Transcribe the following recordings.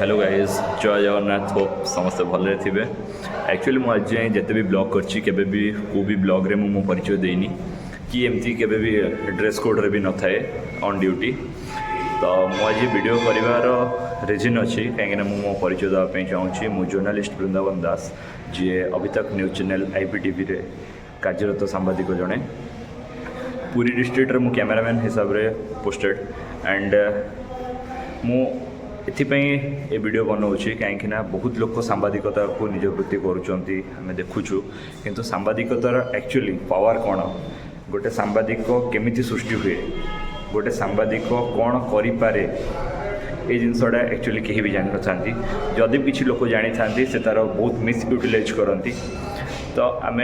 Hello guys जय Jagannath hope समस्ते भलरे थे। एक्चुअली मुझे आज जिते भी ब्लॉग करची केबे भी को भी ब्लॉग रे मो परिचय देनी कि एमती केबे भी ड्रेस कोड रे भी न थाए ऑन ड्यूटी। तो मुझे वीडियो करार रिजन अच्छी कहीं मो परिचय देवाई चाहूँगी। मु जर्नालीस्ट वृंदावन दास जी अभी तक न्यूज चैनल IPTV रे कार्यरत सांबादिक जड़े पुरी डिस्ट्रिक्ट मु कैमरामैन हिसाब से पोस्टेड एंड मु ए वीडियो बनाऊँगी कहीं बहुत लोग सांबादिकता को निज वृत्ति करें देखुचु किंतु सांबादिकतार एक्चुअली पावर कौन गोटे सांबादिक केमिति सृष्टि हुए गोटे सांबादिक कौन करें ये जिनसटा एक्चुअली कहीं भी जान था जदि भी किसी लोग जानी था से तार बहुत मिस यूटिलाइज करती। तो आम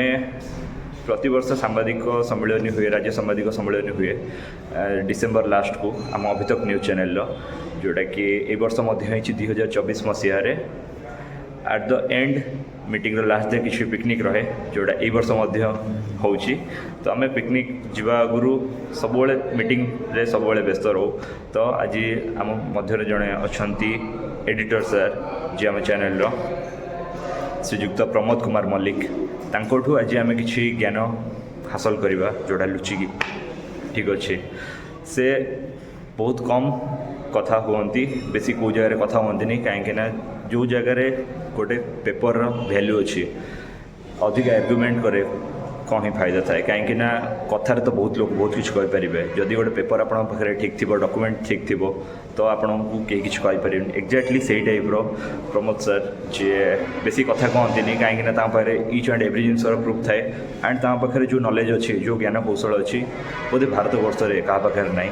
प्रतिवर्ष सांबादिक सम्मेलन हुए राज्य सांबादिक सम्मेलन हुए डिसेम्बर लास्ट को आम अभी तक न्यूज चैनल जोटा कि ए वर्ष 2024 मसीह at the end meeting last day किसी पिकनिक रहे जोटा ए वर्ष हो। तो आम पिकनिक जावा आगु सब मीटिंग रे सब व्यस्त रो। तो आज आम मध्य जड़े अच्छा एडिटर सर जी आम चैनल श्रीजुक्त प्रमोद कुमार मल्लिक तांकोठू आज आम किसी ज्ञान हासिल करवा जोड़ा लुचिकी ठीक अच्छे से बहुत कम कथा हुअंती बेसी को जगह कथा हुअंती कहीं जो जगह गोटे पेपर वैल्यू अच्छी अधिक आर्गुमेंट करे कौन ही फायदा थाए कहीं कथार तो बहुत लोग बहुत किसी कहींपारे जदि गोटे पेपर आप पाखे ठीक थी डॉक्यूमेंट ठीक थी तो आपन को कहीं किसी कहींपारे एक्जाक्टली से टाइप प्रमोद सर जी बेसी कथा कहती कहीं पाखे इच एंड एवरी जिनसर प्रूफ थाए एंड पाखे जो नॉलेज अच्छी जो ज्ञान कौशल अच्छी बोधे भारत वर्ष में क्या पाखे ना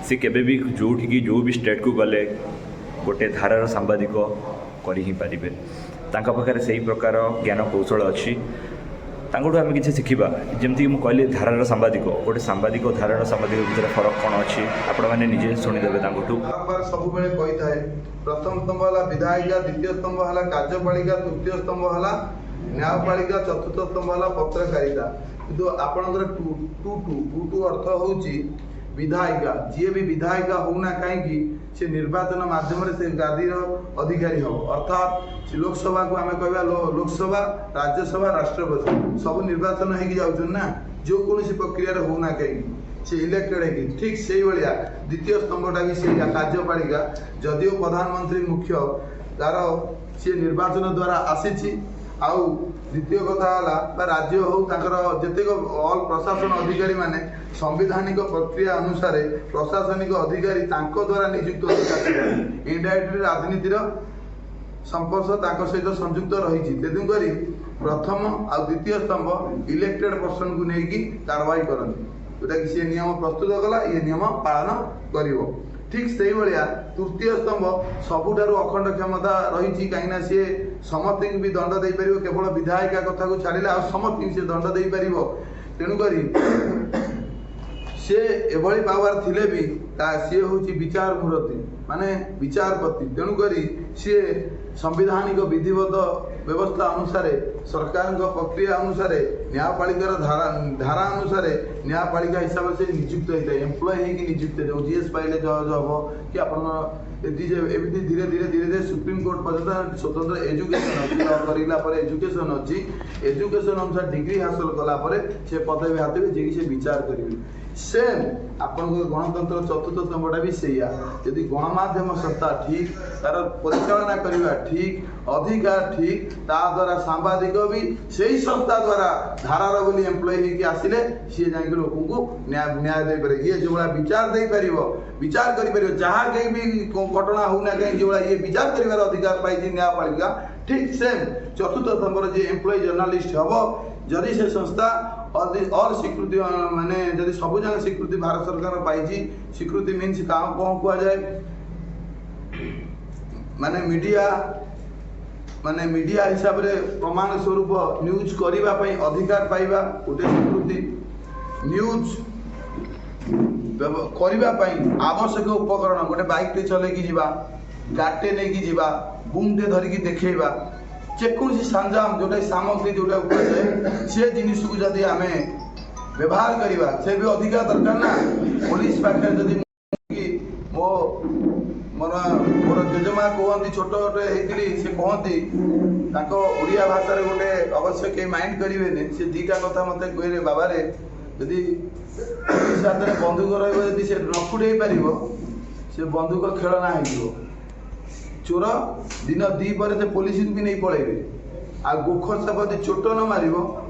सी केबे भी जोठी जो भी स्टेट को गले गोटे धारार सांबादिक कर ही पारे पाखे से प्रकार ज्ञान कौशल अच्छी आम किसी शिखा जमीक मुझे कहली धारार सांबादिक गोटे सांबादिक धारार सांबादिक भर फरक कौन अच्छी आपण मैंने निजे शुणीदेवे सब प्रथम स्तंभ है विधायिका द्वितीय स्तंभ है कार्यपालिका तृतीय स्तंभ है न्यायपालिका चतुर्थ स्तंभ है पत्रकारिता किंतु आपणकर टू अर्थ हूँ विधायिका जी भी विधायिका होना कहीं से निर्वाचन माध्यम से गादीर अधिकारी हो अर्थात लोकसभा को आम कह लोकसभा राज्यसभा राष्ट्रपति सब निर्वाचन होना जो कौन प्रक्रिया होना कहीं से इलेक्टेड है ठीक से भाया द्वितीय स्तंभटा भी से कार्यपालिका जदिव प्रधानमंत्री मुख्य तार सी निर्वाचन द्वारा आसी आउ द्वितीय कथा है राज्य हो जितेक ऑल प्रशासन अधिकारी माने संवैधानिक प्रक्रिया अनुसार प्रशासनिक अधिकारी द्वारा नियुक्त इनडायरेक्टली राजनीतिर संपर्श सहित संयुक्त रही तेणुक प्रथम आ द्वितीय स्तंभ इलेक्टेड पर्सन को लेकिन कार्रवाई करती जोटा कि सी नियम प्रस्तुत कला ये नियम पालन कर ठीक से भाया तृतीय स्तंभ सबुठार अखंड क्षमता रही कहीं सी समस्त भी दंड दे पार केवल विधायिका कथा को छाड़े आ समस्त से दंड दे पार तेणुक सी एभली पावर थिले भी सी हूँ विचार मूर्ति माने विचारपति तेणुक सी संवैधानिक विधिवत व्यवस्था अनुसार सरकार प्रक्रिया अनुसार न्यायपालिकार धारा अनुसार न्यायपालिका हिसाब से नियुक्त होता है एम्प्लॉय होगी नियुक्त हो जीएस पाइले जज हम कि एमती धीरे धीरे धीरे धीरे सुप्रीम कोर्ट पर्यटन स्वतंत्र एजुकेशन अच्छी एजुकेशन अच्छी एजुकेशन अनुसार डिग्री हासिल कलापर से पदवी हाथ जी से विचार करेंगे सेम आपण गणतंत्र चतुर्थ स्तंभटा भी से यदि गणमाध्यम संस्था ठीक तार परिचालना करवा ठीक अधिकार ठीक ता द्वारा सांबादिक भी से ही संस्था द्वारा धारार बोली एम्प्लॉय होगी आसिले सी जाकि लोक को न्याय दे पारे ये जो विचार दे पार विचार कर जहाँ कहीं भी घटना होना कहीं जो ये विचार कर अधिकार पाई न्यायपालिका ठीक सेम चतुर्थ स्तंभ जी एम्प्लॉय जर्नालीस्ट हम जदि से संस्था ऑल स्वीकृति माने जदि सब जगह स्वीकृति भारत सरकार पाई स्वीकृति मीन्स कौन कह जाए माने मीडिया हिसाब से प्रमाण स्वरूप न्यूज करने अधिकार पाइबा गोटे स्वीकृति न्यूज करने आवश्यक उपकरण गोटे बाइक टे चलैकी जीवा गाड़े नहीं जीवा बुम टे धरिकी देखा जेकोसी संजाम जोटा सामग्री जोटा कहुए से जिनिस को जदि आम व्यवहार करवा से भी अधिकार दरकार ना पुलिस पाखे जदि मो मोर मोर जेजेमा कहती छोट गोटे होती से कहती ओडिया भाषा गोटे अवश्य कहीं माइंड करेंगे से दीटा कथा मत कहले बाबा रे यदि हाथ में बंदूक रही से न फुटे पार से बंदूक खेलना हो चोर दिन दीपर से पुलिस भी नहीं पलैबे आ गोखर साप यदि चोट न मार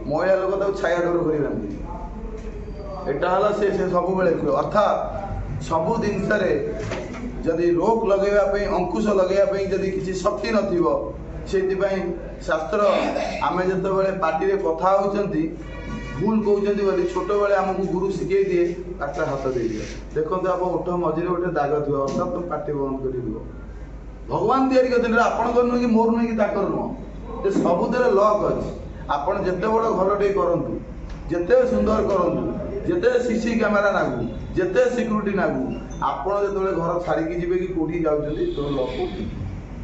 महिला लोग छाया डर कर बांधे एटा से सब बेले अर्थात सबू जिनस जदि रोक लगेवाई अंकुश लगेवाई जदि किसी शक्ति नथिबो सेतिपाई शास्त्र आमे जते बेले पार्टी रे कथा होचंती भूल कहते बोली छोट बेले आमको गुरु शिखे दिए पाटे हाथ दे दिए देखो आप ओठ मझे गोटे दाग थी अर्थात तुम पार्टी बंद कर भगवान तैयारी करते आपंकर नुह कि मोर नुह कि ताकर नुह सबुदे लक अच्छी आपड़ जिते बड़ घरटे करूँ जिते सुंदर करूँ जिते सीसी कैमेरा लागू जिते सिक्यूरीटी लागू आपड़ जो घर छाड़ी जी कि कौटी जाऊँगी तो लक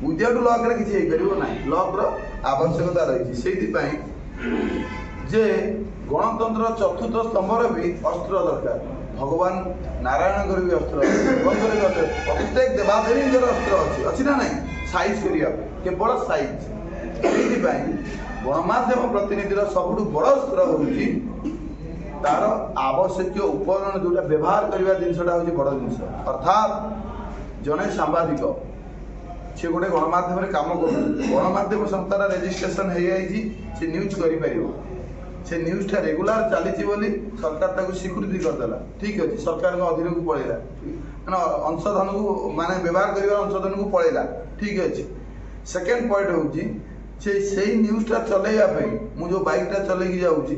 विदाउट लक्रे किसी ना लक्र आवश्यकता रही से जे गणतंत्र चतुर्थ स्तंभर भी अस्त्र दरकार भगवान नारायण भी अस्त्र प्रत्येक देवादेवी अस्त्र अच्छी ना नहीं साइज करने केवल साइज गणमाध्यम प्रतिनिधि सबुठ बड़ अस्त्र होगी तार आवश्यक उपकरण जोटा व्यवहार करने जिनसा हूँ बड़ जिन अर्थात जड़े सांबादिक सी गोटे गणमाध्यम कम कर गणमाध्यम संस्थार रेजिस्ट्रेशन हो जाए न्यूज कर से न्यूज़टा रेगुलर चली बोली सरकार ताको स्वीकृति करदेला ठीक अच्छे सरकार अधीन को पड़ेगा मैंने अंशधन को माने व्यवहार कर अंशधन को पड़ेगा ठीक अच्छे सेकेंड पॉइंट हूँ से न्यूज़टा चलैवाई मु जो बाइकटा चलैकी जाऊँगी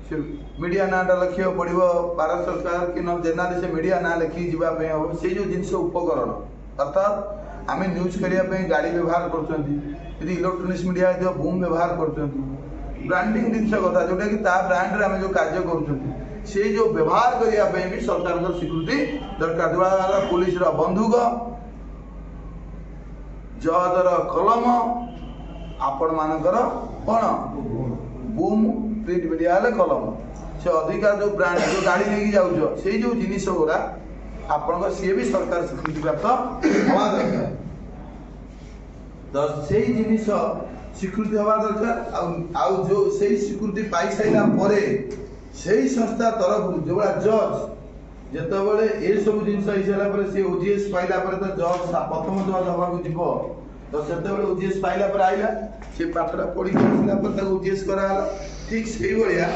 से मीडिया नाटा लिखा पड़ो भारत सरकार कि न जेनाली से मीडिया ना लिखिकी जावाई हम से जो जिनस उपकरण अर्थात आम न्यूज करने गाड़ी व्यवहार कर इलेक्ट्रोनिक्स मीडिया बूम व्यवहार कर ब्रांडिंग जिनस कथा जोटा कि ब्रांड आम जो कार्य कर जो व्यवहार करने भी सरकार स्वीकृति दरकार जो पुलिस बंदूक जहाजर कलम आपण मानकर कौन बूम प्रिंट मीडिया कलम से अधिका जो ब्रांड जो गाड़ी लेके जाऊँ से जो जिनिस गुरा आपण सी भी सरकार स्वीकृति प्राप्त हवा दरकार तो से जिनिस स्वीकृति हवा दरकार जो से स्वीकृति पाई सारा से संस्था तरफ जो जज जितेबाला ये सब जिन हो सारा सी ओजीएस पाइला तो जज प्रथम जज हवा जीव तो से ओजीएस पाइला आईला से पाठटा पढ़ी ओजीएस कराला ठीक से भाया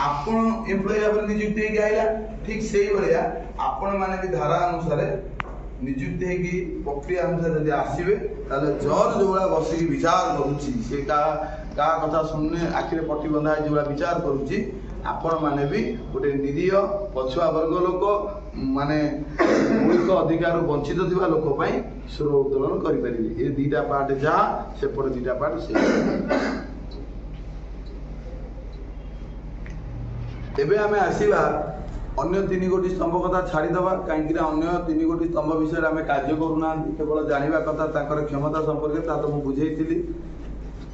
आपण एम्प्लॉय भाव नियुक्ति आईला ठीक से भाया आपण मैंने भी धारा अनुसार नियुक्ति होगी प्रक्रिया अनुसार जब आसवे जज जो भाया बसिक विचार करुच्ची क्या कथा शुणुने आखिरे पटी बंधा जो विचार करुच्ची आपण मैंने भी गोटे निरीह पछुआ वर्ग लोक माने मौलिक अधिकार वंचित थिबा लोक पई स्वर उत्तोलन करि परिबे ए दीटा पार्ट जा सेपट दीटा पार्ट से एबे हमें आसीबा अन्य तीन गोटी स्तंभ कथा छाड़ीदबा कहीं अन्य तीन गोटी स्तंभ विषय आम कार्य करूना केवल जानवा कथा ताकर क्षमता संपर्क तो मुझे बुझेइथिली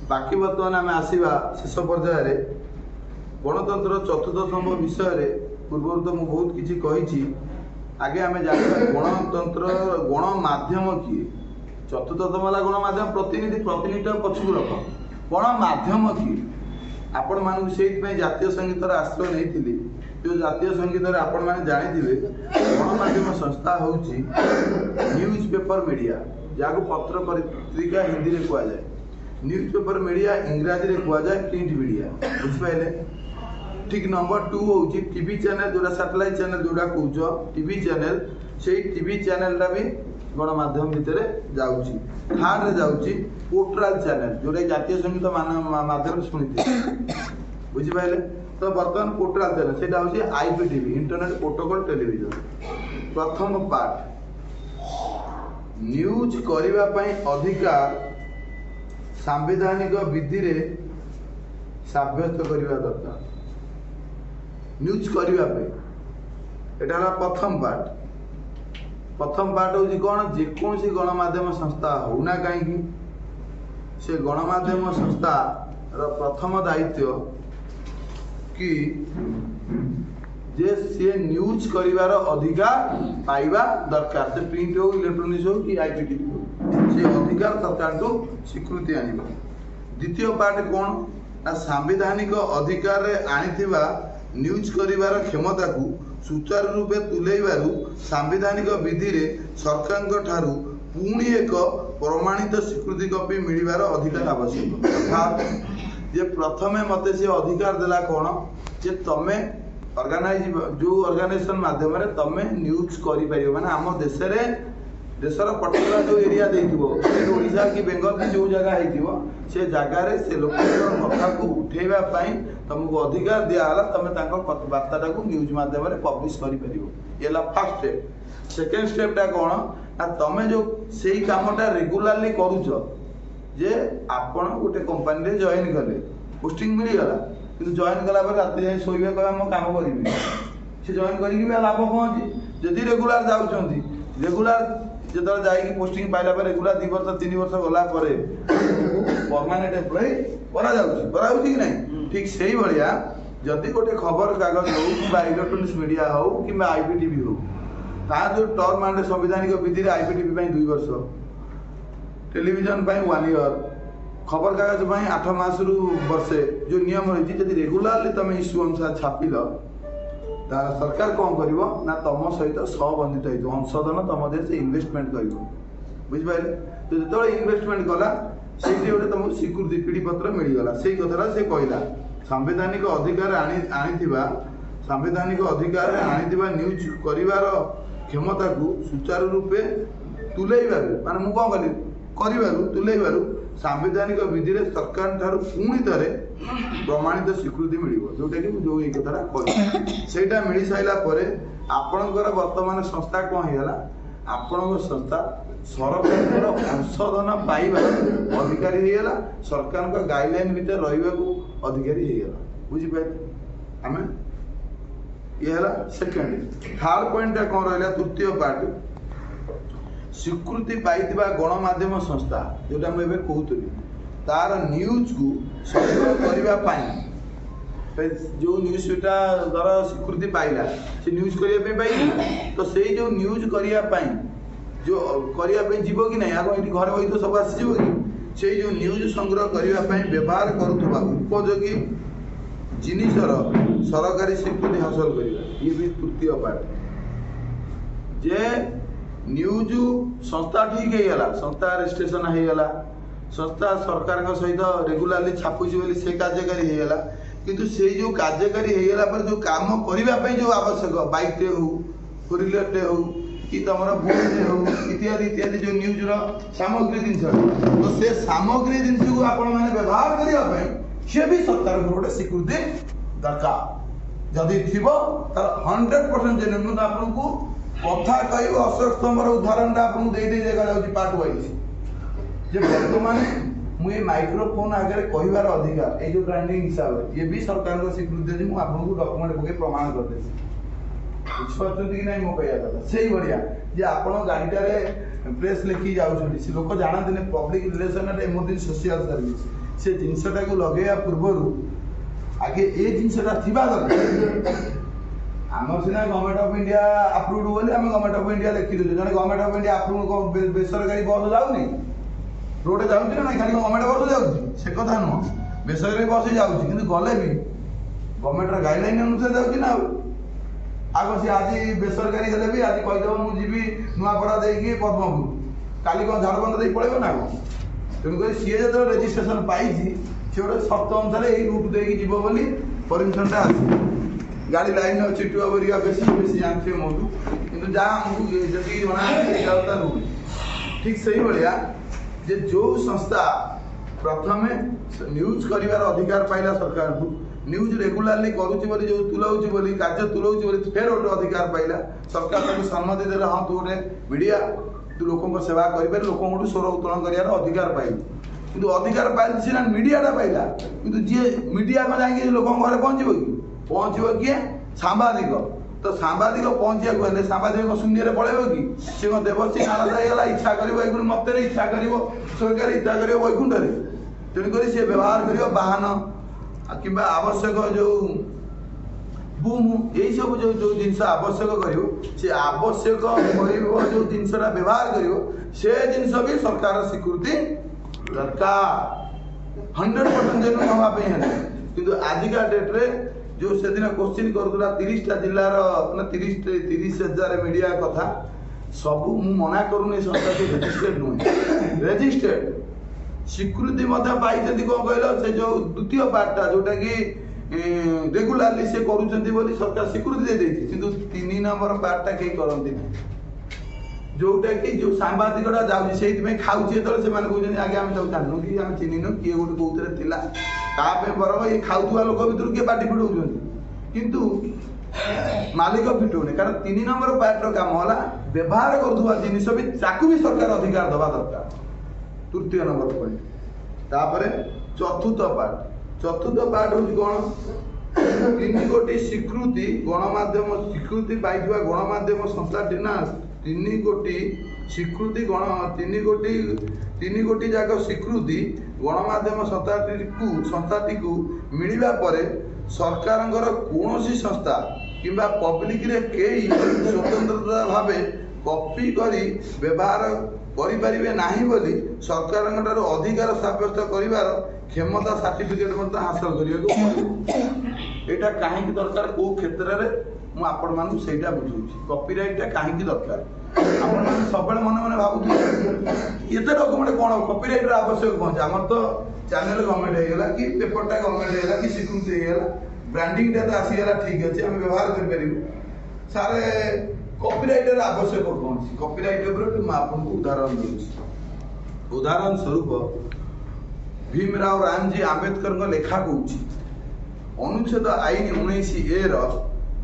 बाकी बर्तमान आम आसीबा शेष पर्यायर गणतंत्र चतुर्थ स्तंभ विषय पूर्व तो मुझे बहुत किसी कही आगे आम जानवा गणतंत्र गणमाध्यम किए चतुर्थ स्तंभ है गणमाध्यम प्रतिनिधि प्रतिनिधि पक्षक रख गणमाध्यम किए आपण मानक से जातीय संगीतर आश्रय नहीं जो जातीय संगीत आपण मैंने जानी गणमाध्यम संस्था हूँ न्यूज पेपर मीडिया जहाँ पत्र पत्रिका हिंदी में कहुए न्यूज पेपर मीडिया इंग्राजी में कहुए प्रिंट मीडिया बुझिपारे ठीक नंबर 2 हूँ टीवी चैनल जोड़ा सैटेलाइट चैनल जोड़ा कौच टीवी चैनल से टीवी चैनलटा भी गणमाध्यम भितर जाऊँगी थर्ड रे जाऊँगी पोर्टाल चैनल जोटा जातीय संगीत माध्यम शुणी बुझिपारे तो बर्तमान पोर्टाल चैनल से हूँ आईपीटीवी इंटरनेट प्रोटोकॉल टेलीविजन प्रथम पार्ट न्यूज करने अधिकार सांविधानिक विधि रे साब्यस्त करने दरकार न्यूज करने एटा प्रथम पार्ट हूँ कौन जेकोसी गणमाध्यम संस्था होना कहीं से गणमाध्यम संस्था प्रथम दायित्व कि जे सी न्यूज करिवार अधिकार पाइबा दरकार से प्रिंट हो इलेक्ट्रोनिक्स हो कि आईपीटीवी हो अधिकार सरकार को स्वीकृति आनिब। द्वितीय पार्ट कौन ना सांविधानिक अधिकार आनिथिबा न्यूज करिवार क्षमता को सुचारू रूपे तुलेइबारु सांविधानिक विधि रे सरकार ठारू पुणी एक प्रमाणित स्वीकृति कॉपी मिलिबार अधिकार आवश्यक। अर्थात जे प्रथमे मते से अधिकार देला कौन जे तमे ऑर्गेनाइज जो ऑर्गेनाइजेशन माध्यम रे तमे न्यूज करि परियो माने हम देश रे देशर पर्टिकुलर जो एरिया देथिबो ओडिशा की बेंगल की जो जगह हेतिबो से जगह रे से लोक कथा को उठेबा पई तुमको अधिकार दिया हला तमे ताको वार्ता को न्यूज माध्यम रे पब्लिश करि परियो। एला फर्स्ट स्टेप। सेकंड स्टेप टा कोन ना तमे जो सेही कामटा रेगुलरली करूछ जे आपण गोटे कंपनी रे जॉइन करले पोस्टिंग मिली गला किंतु जॉइन कला पर रात जाय सोइबे कहबा हम काम करिबी से जॉइन करिकि भी लाभ कोन जदी रेगुलर जाउछंती रेगुलर जदर जाई पोस्टिंग पाइला पर रेगुलर 2 वर्ष 3 वर्ष गला परे परमानेंट एम्प्लॉय करा होउची कि नहीं ठीक सेही भलिया जदी गोटे खबर कागज हो कि इलेक्ट्रॉनिक्स मीडिया हो कि आईपीटीवी हो ता जो टर्म एंड संवैधानिक विधि रे आईपीटीवी पई 2 वर्ष टेलीविजन पई 1 ईयर खबर कागज पई 8 मास रु वर्षे जो नियम रही जदी रेगुलरली तमे इश्यू अनुसार छापिल तार सरकार कौन करिवो ना तम सहित सहबंधित हेतु अंशधन तम देश इन्वेस्टमेंट करिवो बुझ पाइले तो जतो इन्वेस्टमेंट कला सेठी ओटे तम स्वीकृति पीडी पत्र मिली गला सेही कथरा से कहला संवैधानिक अधिकार आनिथिबा संवैधानिक अधिकार आनिथिबा न्यूज करिवार क्षमता को सुचारू रूपे तुलेइबारु माने मु कोन कली करिबारु तुलेइबारु सांविधानिक विधि रे सरकार ठारू पुणी तरे प्रमाणित स्वीकृति मिलिबो जोटा कि जो एक कथरा कहली सेटा मिली साइला परे आपनकर वर्तमान संस्था कोन हेला आपनकर संस्था सरकार अंशधन पाइबा अधिकारी हेला सरकार का गाइडलाइन भीतर रहिबा को अधिकारी हेला बुझि पाइले हमें ये हला सेकंड। थर्ड पॉइंट कोन रहला तृतीय पार्ट स्वीकृति पाइथिबा गणमाध्यम संस्था जोटा मैं कहूली तार न्यूज को संग्रह करने जो न्यूजटा द्वारा स्वीकृति पाइला से न्यूज करने पाई तो से जो न्यूज करने जो करने जीव कि नहीं आगे ये घर बही तो सब आसीज कि से जो न्यूज संग्रह करने व्यवहार करुवा उपयोगी जिनिसर सरकारी स्वीकृति हासिल करवा ये भी तृतीय पार्ट जे न्यूज संस्था ठीक है संस्था रजिस्ट्रेशन होगा संस्था सरकार सहित रेगुलरली छापुची बोली से कार्यकारी होगा किंतु से जो कार्यकारी होगा पर जो काम करने जो आवश्यक बाइक हो फोर व्हीलर हो कि तुम बोर्ड हो इत्यादि इत्यादि जो न्यूज सामग्री जिनस तो से सामग्री जिनस को आपण मैंने व्यवहार करने सी भी सरकार गोटे स्वीकृति दरकार जदि थी तार 100% जेन्युइन आपको कथा कह अशोक स्तंभर उदाहरण आपको दे जाऊँ पार्ट वाइज जे बर्तमान मुझे माइक्रोफोन आगे कहबार अधिकार ये जो ब्रांडिंग हिसाब से ये भी सरकार स्वीकृति अच्छी मुझे आपको डॉक्यूमेंट पकड़ प्रमाण करदे बुझिपार कि नहीं मो कह कथा से भाया जे आप गाड़ीटे प्रेस लिखी जाऊँ से लोक जानते public relation emergency social service से जिनटा को लगे पूर्वर आगे ये जिनटा थी दरकार आम सीना गवर्नमेंट ऑफ इंडिया अप्रूव्ड बोली आम गवर्नमेंट ऑफ इंडिया लिखी दूसरे जब गवर्नमेंट ऑफ इंडिया अप्रूव बेसरकारी बस जाऊनी रोड जाऊँ ना खाली गवर्नमेंट बस जाऊँ से कथा नुह बेसरकारी बस जाऊँ कि गले भी गवर्नमेंट गाइडलाइन अनुसार जाऊँ ना आग सी आज बेसरकारी हेल्ले भी आज कहीदेव मुझे नुआपड़ा देकी पद्मपुर काली कौन झाड़बंद दे पड़े ना कौन तेणुक सी जो रेजिस्ट्रेशन पाई सी गोटे सर्त अनुसार यही रूट देकी जीव बोली परमिशनटा आस गाड़ी लाइन अच्छी टूबरिया बेसी बेसी जानते मोटू कि जहाँ आमको जी जना रूट ठीक से भाया जे जो संस्था प्रथम न्यूज करार अधिकार पाइला सरकार को न्यूज रेगुलरली करुच्ची बोली जो तुलाऊँच बोली कार्य तुलाऊँच बोली फेर गोटे अधिकार पाइला सरकार ताको सम्मति देला हाँ तू गोटे मीडिया तू लोक सेवा कर लोक स्वर उत्तोलन कर अधिकार पाइल किंतु अधिकार पाइल सीना मीडियाटा पाइला किंतु जी मीडिया को जाकि लोक घर पहुँचब कि पहुँचब किए सांबादिक तो सांबादिक पहुँचा गले सांबादिक शून्य पड़ेब कि सी देवसी नाराजा इच्छा कर मत इच्छा कर सरकार इच्छा कर वैकुंठ तेणुक सी व्यवहार कर बाहन कि आवश्यक जो बुम यही सब जो जो जिनस आवश्यक करियो से आवश्यक करियो जो जिनसटा व्यवहार करियो से जिनस भी सरकार स्वीकृति दरकार 100% जेनु हवा पे है किंतु आजिका डेट रे जो से दिन क्वेश्चन करथुला 30 टा जिल्लार ना 30,000 मीडिया कथा सब मु मना करूनी संस्था के रजिस्टर्ड नुहे रजिस्टर्ड स्वीकृति मध्य पाइछथि कोन कहलो से जो द्वितीय पार्टटा जोटा कि रेगुलारली से करूछथि बोली सरकार स्वीकृति दे देछि किंतु 3 नंबर पार्टटा के करंती जोटा कि जो सांबादिकटा जाउछि सेति में खाउछि तळे से माने कहउछन आगे हम सब जाननु कि हम चिन्हिनु किए गोटे कोउतरे थिला तापे बरम ये खाउथुआ लोक भितर के पार्टी फिटौछन किंतु मालिक फिटौने कारण 3 नंबर पार्ट काम होला व्यवहार करथुआ जिनिस भी ताकू भी सरकार अधिकार दबा दरकार तृतीय नंबर पॉइंट तापरे चतुर्थ पार्ट होछि कोन 3 कोटी स्वीकृति गणमाध्यम स्वीकृति पाइथुआ गणमाध्यम संस्थाटी ना 3 कोटी स्वीकृति 3 कोटी जाक स्वीकृति गणमाध्यम संस्थाटी को मिलिबा परे सरकारंगर कोनोसी संस्था किंबा पब्लिक रे केई स्वतंत्रता भावे कॉपी करी व्यवहार करि परिबे नाही बोली सरकारंगर अधिकार साब्यस्त करिवार क्षमता सर्टिफिकेट मत हासिल करियो एटा काहे की दरकार को क्षेत्र रे मु आपण मानु सेटा बुझुछि कॉपीराइट काहे की दरकार आपण माने सबले मने मने भाबुथि एते डॉक्यूमेंट कोन कॉपीराइट रे आवश्यक कोन हमर तो चैनल गवर्नमेंट हे गेला कि पेपरटा गवर्नमेंट हे गेला कि स्वीकृति हे गेला ब्रांडिंग टा तो आसी गेला ठीक अछि हम व्यवहार कर परिबु सारे कॉपीराइट रे आवश्यक कोन छी कॉपीराइट ऊपर मैं आपन को उदाहरण देउछि उदाहरण स्वरूप भीमराव रामजी आंबेडकर को लेखा कहूछि अनुच्छेद आईन 19A रो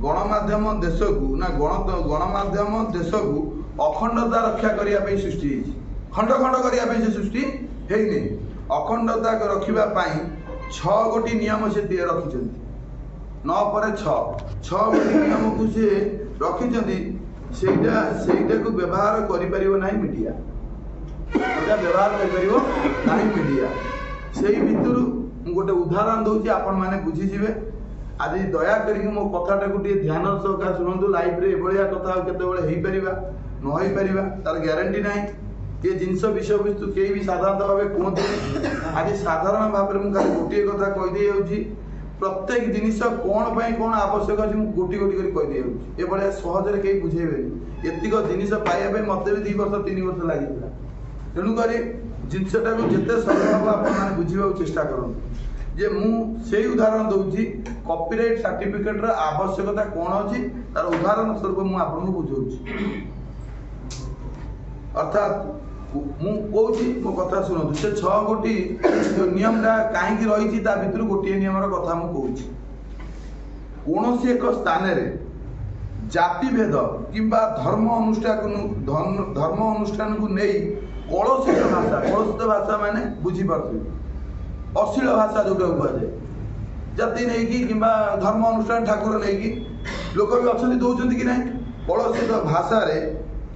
गणमाध्यम देश को ना गणमाध्यम देश को अखंडता रक्षा करिया पे सृष्टि खंड खंड करिया पे सृष्टि हेइनी अखंडता रखिबा पाई 6 गोटी नियम से दिए रखिछन्ति 9 पर 6 गोटी नियम को से रखिछन्ति सेटा को व्यवहार करि परिबो नाही मीडिया एटा व्यवहार करि परिबो नाही मीडिया सेही भितरु मु गोटे उदाहरण दउछि आपण माने बुझि जिवे आज दया करिक मो कथाटा को ध्यान सहकार शुणु लाइफ रे एभलिया कथा केते बेले हेई परिबा न होई परिबा तार ग्यारंटी नाही ये जिनस विषय वस्तु केई भी साधारण भाव कहते आज साधारण भाव में मुझे गोटे कथा कहीदे जाऊँगी प्रत्येक जिनिस कौन पाई कौन आवश्यक अच्छे मुझे गोटी गोटी कर कहीदे जाऊँगी ये भाया सहजरे कहीं बुझेबे एतिक जिनिस पाइबा मत भी 2 वर्ष 3 वर्ष लगी तेणुक जिनसटा को जिते सरल हम आप बुझा चेष्टा करूँ जे मु से उदाहरण दूसरी कॉपीराइट सर्टिफिकेट आवश्यकता कौन अच्छी तार उदाहरण स्वरूप मुझे आपको बुझाऊँ अर्थात मु कहूँ मो कथा शुणु से 6 गोटी जो नियमटा कहीं रही भितर गोटे नियम कथा मु कहूँ कौन एक स्थान जाति भेद किंबा धर्म अनुष्ठान को नहीं कलुषित भाषा माने बुझीपार अश्लील भाषा जो कहुए जाति नहीं कि धर्म अनुष्ठान ठाकुर नहीं कि लोक भी अच्छा दौरान कि ना कलुषित भाषा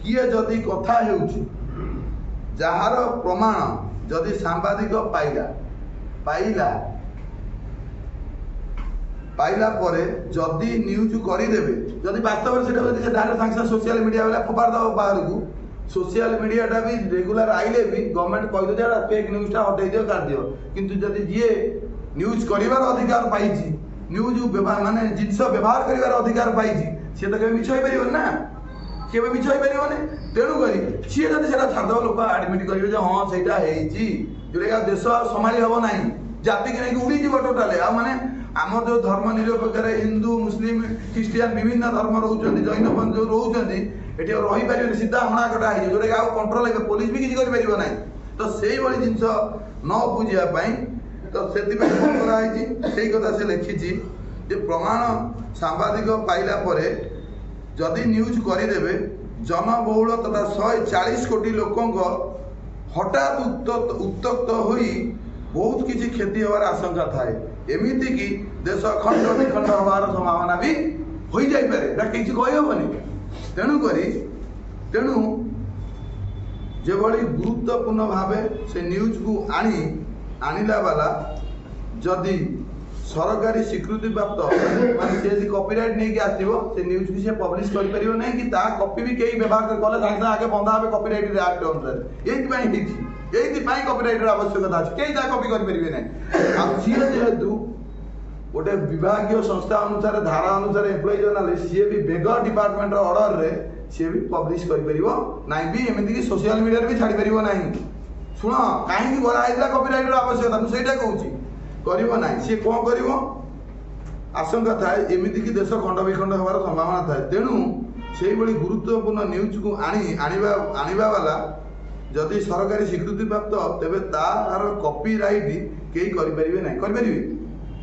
किए जदि कथा हेउछि जार प्रमाण जदि सांबादिक पाइला परे जदि न्यूज करदेवे जदि वास्तव में से डायरेक्ट सांगे सोशल मीडिया वाला फोपाड़ दब बाहर को सोशल मीडियाटा भी रेगुलर आइले भी गवर्नमेंट कही दे फेक न्यूजटा हटाई दियो कर दियो किंतु जदि जी न्यूज करिवार अधिकार पाइछि न्यूज माने जिनस व्यवहार करिवार अधिकार पाइछि से तो केबे मिछ होई परिबो ना केबे मिछ होई परिबो ने तेणु करी सी जदि सेटा छाड़दब लोक आडमिट करिवे जे हां सेटा हेइछि जोटा देश संभाली हबो नाही जाति के नहीं उड़ी जीव टोटाल आ माने आम जो धर्म निरपेक्ष हिंदू मुस्लिम ख्रीस्टियान विभिन्न धर्म रोचंती जैन बंध जो रोचंती एटी रही पारे सीधा हणाकटा हो जोटा कि कंट्रोल है पुलिस भी किसी कर ना तो से जिनस न बुझापी तो से कथा से लिखी प्रमाण सांबादिक पाइला परे जदि न्यूज करदेवे जनबहुल तथा 140 कोटी लोक हठात उत्तक्त होई बहुत किसी क्षति हमार आशंका थाए एमती कि देश खंड विखंड हमार संभावना भी हो जापे किसी कहीहबनी तेणु जेभली गुरुत्वपूर्ण भाव से न्यूज को आनिला वाला जदि सरकारी स्वीकृति प्राप्त मान से कॉपीराइट नहीं कि आसीबो से न्यूज भी से पब्लिश कर परियो नहीं कि ता कॉपी भी केही व्यवहार कर कले साथ आगे बंधा হবে कॉपीराइट एक्ट अनुसार एथि पई हिची एथि पई कॉपीराइट आवश्यकता अछि केही ता कॉपी कर परिबे नहीं आ सीए जेहेतु गोटे विभागीय संस्था अनुसार धारा अनुसार एम्प्लॉय जर्नलिस्ट सी भी बेगर डिपार्टमेंट ऑर्डर रे सी भी पब्लिश कर परियो नाही भी एमिति कि सोशल मीडिया रे भी छाडी परियो नाही सुन काहे कि बरा आइला कॉपीराइट रो आवश्यकता मु सेटा कहूची करिवो नाही सी कोन करिवो आशंका थाए एमिति कि देश खंड विखंड होबार संभावना थाए तेणु सेही बड़ी गुरुत्वपूर्ण न्यूज को आनिबा वाला जदि सरकारी स्वीकृति प्राप्त तेबे तार कॉपीराइट केही करि परिबे नाही करि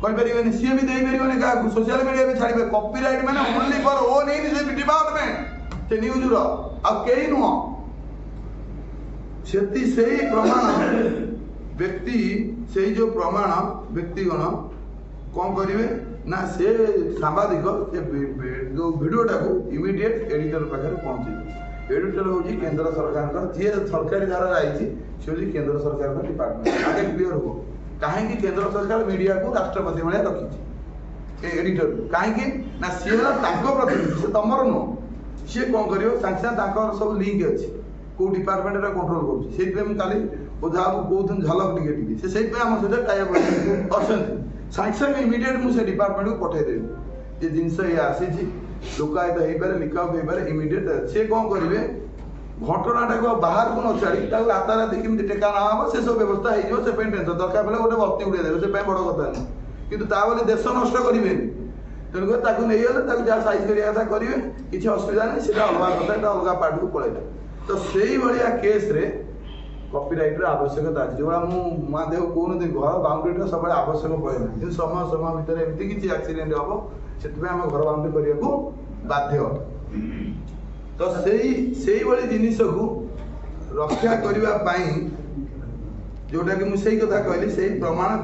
परिबे नहीं सी भी दे परिबे नहीं का सोशल मीडिया पे छाड़िबे कॉपीराइट माने only for own in department से न्यूज रो आ केही नुह सेती सेही प्रमाण व्यक्ति सेही जो प्रमाण व्यक्तिगण कौन करिवे ना से सांबादिक से जो वीडियोटा को इमीडिएट एडिटर पाखे पहुंचे एडिटर होची केंद्र सरकार का जे सरकारी धारा आइछि से होची केंद्र सरकार का डिपार्टमेंट आगे क्लियर हो काहे कि केंद्र सरकार मीडिया को राष्ट्रपति भले रखिछि ए एडिटर काहे कि ना से ताको प्रतिनिधि से तमर नो से कोन करियो संख्या ताकर सब लिंक अछि को डिपार्टमेंट रा कंट्रोल करूछि सेहि पे हम काली ओझा को दिन झलक टिके से सेहि पे हम से टाइप अछन संख्या इमीडिएट मु से डिपार्टमेंट को पठे देबी जे जिंस ये आसीछि लोकायत हेइ पारे लिखाव हेइ पारे इमीडिएट से कोन करिवे घटनाटा को बाहर को न छाड़ी ताको राताराती केमति टेका ना हो से सब व्यवस्था हे जो से पे टेंशन दरकार पले गोटे बत्ती उड़े देबे से पे बड़ कथा नहीं किंतु ता बोले देश नष्ट करिवे तेणुक ताकू नहीं गले ताकू जहाँ साइज करिया कथा करिवे किछि असुविधा नहीं सेटा अलगा कथा एटा अलगा पार्ट को पळेला तो सेही भलिया केस रे कॉपीराइट रे आवश्यकता अछि जोड़ा मु महादेव कोन दिन घर बाउंड्री रे सबले आवश्यक पड़े ना कि समय भीतर एमति किछि एक्सीडेंट हबो सेति पे हम घर बाउंड्री करिया को बाध्य तो सेही वाली जिनिस को रक्षा करबा पाई जोटा कि मुझे कथा कहली से प्रमाण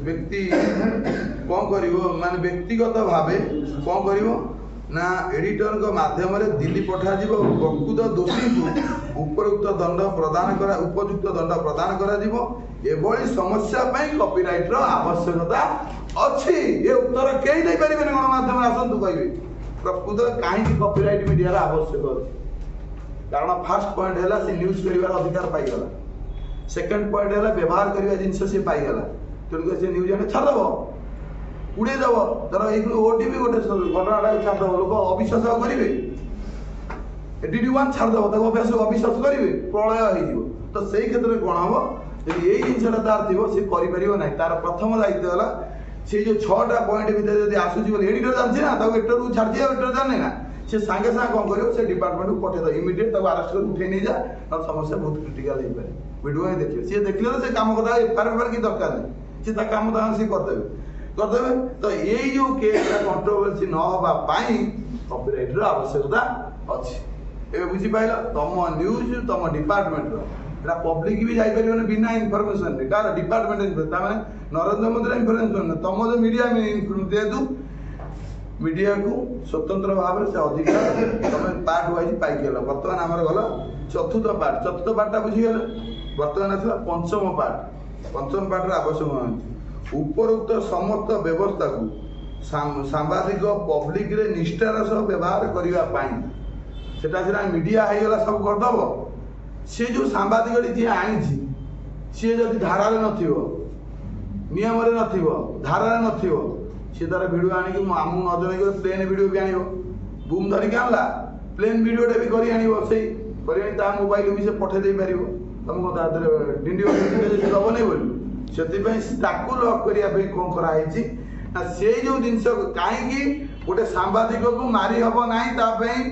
व्यक्ति कौन करिवो माने व्यक्तिगत भावे कौन करिवो ना एडिटर को माध्यम रे दिल्ली पठा जीवो प्रकृत दोषी को उपयुक्त दंड प्रदान करा उपयुक्त दंड प्रदान करा जीवो एभली समस्या पई कॉपीराइट रो आवश्यकता अछि ए उत्तर केही दे परिबे गण माध्यम आसंतु कहबे प्रकृत काहे कॉपीराइट मीडिया रा आवश्यक अछि कारण फर्स्ट पॉइंट हैला से न्यूज करिवार अधिकार पाई गला सेकंड पॉइंट हैला व्यवहार करिवा जिंस से पाई गला तेणु से न्यूज ने छाड़ दबो उड़े दबो तर एक ओटीपी गोटे घटनाटा छाड़ दबो लोक अविश्वास करिवे एडीडी1 छाड़ दबो ताको अविश्वास करिवे प्रलय होई जीवो तो सेही क्षेत्र कोन हबो यदि एई जिंसटा तार थिबो से करि परिबो नै तार प्रथम दायित्व होला से जो 6टा पॉइंट भीतर यदि आसुची बोले एडिटर जानछि ना ताको एडिटर को छाड़ दिया एडिटर जाने ना से संगे संगे कोन करियो से डिपार्टमेंट को पठे दो इमीडिएट ताको अरेस्ट कर उठे नहीं जा और समस्या बहुत क्रिटिकल हे पारे वीडियो में देखियो से देखले से काम करता एफआईआर की दरकार नहीं से ता काम दान से कर देबे तो एई जो केस कंट्रोवर्सी न होबा पाई कॉपीराइट रो आवश्यकता अछि ए बुझी पाइलो तम न्यूज तम डिपार्टमेंट रो एटा पब्लिक भी जाई परियो बिना इंफॉर्मेशन रे कार डिपार्टमेंट ता माने नरेंद्र मोदी इंफॉर्मेशन तम जो मीडिया में दे दू मीडिया को स्वतंत्र भाव से अधिकार तमे पार्ट वाइज पाई गेला वर्तमान हमर गला चतुर्थ पार्ट बुझी गेला वर्तमान आसला पंचम पार्ट रे आवश्यक अछि उपरोक्त समस्त व्यवस्था को सांबादिक पब्लिक रे निष्ठार सह व्यवहार करिवा पाई सेटा सिना मीडिया हे गेला सब कर दबो से जो सांबादिक जे आइछि से जदि धारा रे नथिबो नियम रे नथिबो धारा रे नथिबो से तार वीडियो आनी कि आमु न जने प्लेन वीडियो भी आनिबो बूम धरि के आनला प्लेन वीडियो टे भी करी आनिबो सेही करी ता मोबाइल भी से पठे दे परिबो तुम को ता डिंडी जे दबो नै बोल सेति पई ताकू लॉक करिया पे कोन करा हैछि ना से जो जिंस काहे कि गोटे सांबादिक को मारी हबो नाही ता पई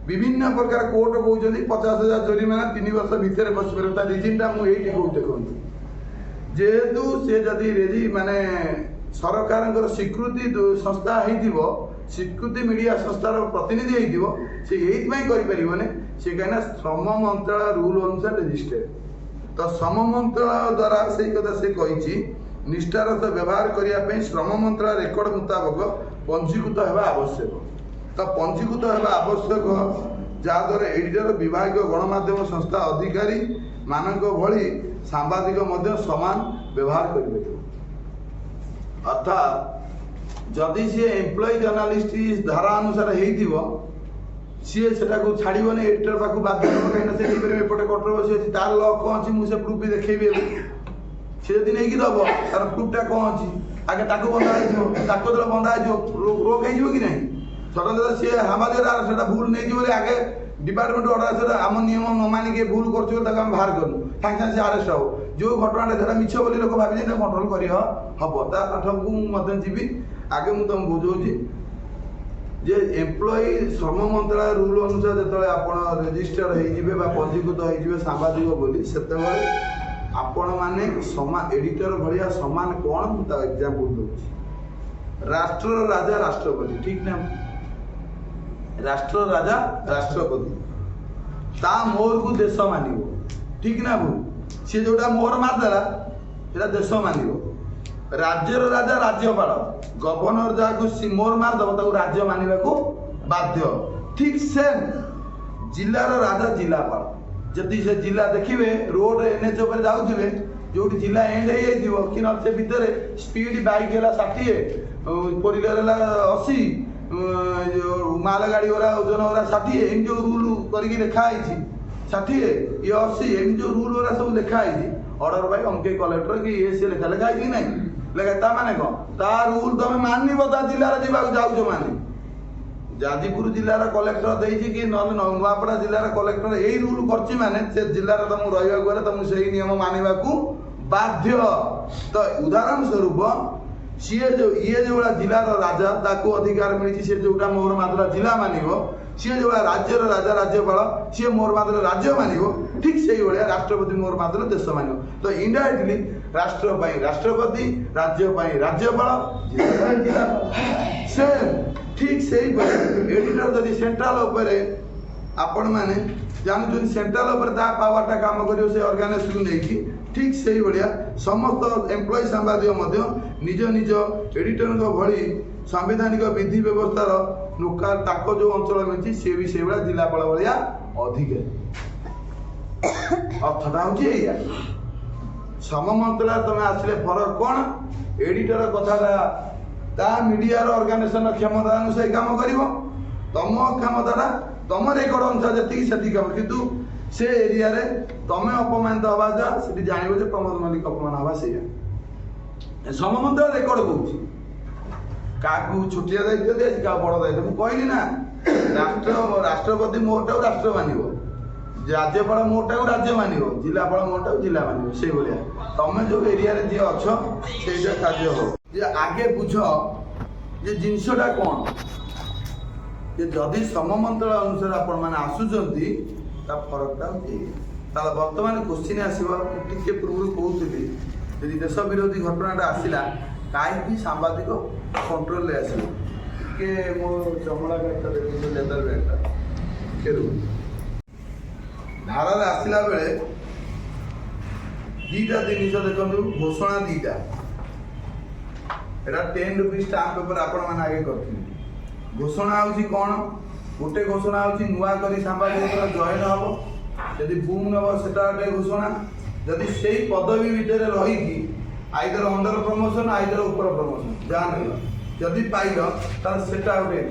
विभिन्न प्रकार कोर्ट कहउछथि 50,000 जोरिमाना 3 वर्ष भीतर बस परता दिजिनटा मु एठी कहउ देखंतु जेहेतु से जदि रेजी माने सरकार स्वीकृति संस्था हो स्वीकृति मीडिया संस्थार प्रतिनिधि हो से यही करें से कहीं श्रम मंत्रालय रूल अनुसार रजिस्टर्ड तो श्रम मंत्रालय द्वारा से कथा से कही निष्ठार सह व्यवहार करने श्रम मंत्रालय रेकर्ड मुताबक पंजीकृत होगा आवश्यक तो पंजीकृत होगा आवश्यक जहाद्वारा एडिटर विभाग गणमाध्यम संस्था अधिकारी मानक भली सांबादिक समान व्यवहार करें अर्थात जदि सी एम्प्लॉय जर्नालीस्ट धारा अनुसार हो सी से छाड़बनी एडिटर पाक बाध्य कहीं से एपटे कंट्रोवर्सी अच्छी तार ल कौन अच्छी मुझे प्रूफ भी देखी सी जब नहीं दब तार प्रूफटा कौन अच्छी आगे बंधा जो बंधा रोक हो कि ना सडन सी हमारे भूल नहीं आगे डिपार्टमेंट अर्डर आम नियम न मानिक भूल कर बाहर करूँ सागे सागे आरेस्ट हो जो घटना मिछ बोली लोक भावी कंट्रोल कर हम ता पाठक जी आगे मुझे तुमको बुझाऊँगी जे एम्प्लॉय श्रम मंत्रालय रूल अनुसार जो आप रेजिस्टर हो पंजीकृत हो सांबादिक बोली से आपण मैंने एडिटर भाया सामान कौन मुझे एग्जाम्पल दूसरी राष्ट्र राजा राष्ट्रपति ठीक ना राष्ट्र राजा राष्ट्रपति ता मोर को देश मान ठीक ना भूल सी जोटा मोहर मारदेला सेटा देश मान राज्यर राजा राज्यपाल गवर्नर जहाँ मोहर मारदेव राज्य मानने को बाध्य ठीक सेम जिलार राजा जिलापाल जदि से जिला देखिए रोड एनएच पर जाऊे जो जिला एंड हो कि ना से भितर स्पीड बाइक है 60 फोर व्हीलर है 80 माल गाड़ी वाला ओजन वाला 60 एम जो रूल करके लिखाई 60 ये 80 एम जो रूल वाला सब लिखाई ऑर्डर बाय अमके कलेक्टर कि ये से लिखा लिखाई कि नहीं लिखा माने कौन ता रूल तुम मानव ता जिलार जाऊच मानी जाजपुर जिलार कलेक्टर देती कि नुआपड़ा जिलार कलेक्टर यही रूल करछि माने से जिलार तुम रहा गले तुम से नियम मानवा बाध्य तो उदाहरण स्वरूप सी जो ये जो जिलार राजा ताको अधिकार मिली सी जोटा मोहर मात्र जिला मानिब सी जो राज्यर राजा राज्यपाल सी मोहर मात्र राज्य मानिब ठीक से भाया राष्ट्रपति मोहर मात्र देश मान तो इनडायरेक्टली राष्ट्र राष्ट्रपति राज्य राज्यपाल सेम ठीक से एडिटर जदि सेंट्रल आपण मैंने जानते सेंट्रल पावरटा काम कर से ऑर्गेनाइजेशन को लेकिन ठीक से भाया समस्त एम्प्लॉय सांबादिक निज निज एडिटर भली संवैधानिक विधि व्यवस्थार लोकाल ताक जो अंचल मिली सी भी से भाया जिलापाल भाया अधिक अर्थटा हूँ श्रम मंत्रालय तुम आसिले फरक कौन एडिटर कथा ता मीडिया ऑर्गेनाइजेशन क्षमता अनुसार काम कर तुम क्षमता तुम रेकर्ड अनुसार जी से काम कितु से एरिया रे तुम अपमानित हवा जा से जान प्रमोद मल्लिक अपमान हवा से श्रम मंत्रालय रेकर्ड कौन क्या छुटिया दायित्व दिया क्या बड़ दायित्व मुझे कहली ना राष्ट्रपति मोहटा राष्ट्र मानव राज्यपाल मोहटा राज्य मानव जिलापाल मोहटा जिला मानव से भाया तुम जो एरिया रे जी अच्छ से कार्य हो जे आगे बुझ जे जिनसटा कौन जे जदि श्रम मंत्रालय अनुसार आपण मैंने आसुचंती ता फरकटा होता बर्तमान क्वेश्चन आसवा टिके पूर्व कहूली यदि देश विरोधी घटनाटा आसला कहीं सांबादिक कंट्रोल आसो टे मो चमड़ा बैगटा देखिए लेदर बैगटा के धारा आसला बेले दीटा जिनिस देखो घोषणा दीटा एटा 10 रुपीज स्टाम्प पेपर आपण माने आगे करथिले घोषणा होची कोन गोटे घोषणा होची नुआ करी सांबादिक जॉइन हबो यदि बूम नबो सेटा एक घोषणा यदि सेही पदवी भीतर रही कि आइदर अंडर प्रमोशन आइदर ऊपर प्रमोशन जान यदि पाइल तार सेटा उठे